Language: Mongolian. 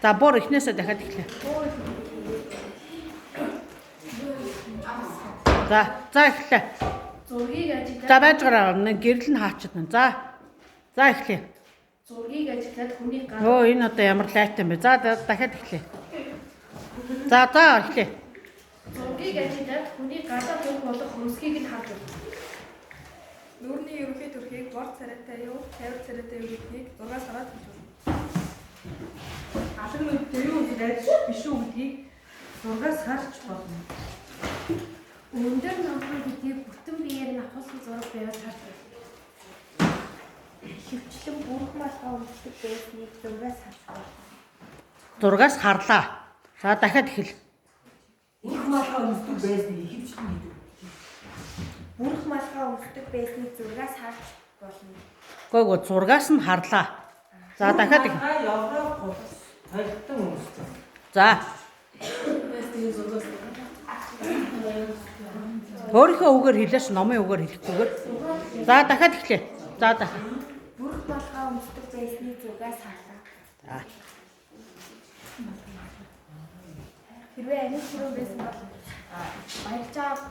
За буур эхнээсээ дахиад эхлэе. За эхлэе. Зургийг ажиглаад. За байж гараа гэрэл нь хаачдаг. За эхлэе. Зургийг ажиглаад хүний гар. Өө энэ одоо ямар лайтан бэ? За дахиад эхлэе. За эхлэе. Зургийг ажиглаад хүний гадаа хүн болох хөмсгийг нь хардав. Нүүрний ерөнхий төрхийг бор царайтай юу, тавир царайтай юу гэдгийг 6 сараад хэлж байна. Алган үедээ юу гэж айж биш үү гэдгийг 6-аас харж болно. Өндөр номхон гэдгийг бүтэн биеэр нь авахсан зураг байвал хардав. Хөвчлэн бүрх малгай өмсдөг байсныг 6-аас харж байна. 6-аас харлаа. За дахиад эхэл. Их малгай өмсдөг байсныг ихэвчлэн хийдэг. Бүрх малгай өмсдөг байсныг 6-аас харж болно. Гойгоо 6-аас нь харлаа. За дахиад эхэл. Европ улс тайлтан өмсдөг. За. Өөрийнхөө үгээр хэлээш номын үгээр хэлэхгүйгээр. За дахиад эхлэе. За дахиад. Бүрх малгай өмсдөг байсныг 6-аас харлаа. За. Хэрвээ амин хүрэн байсан бол баярлалаа.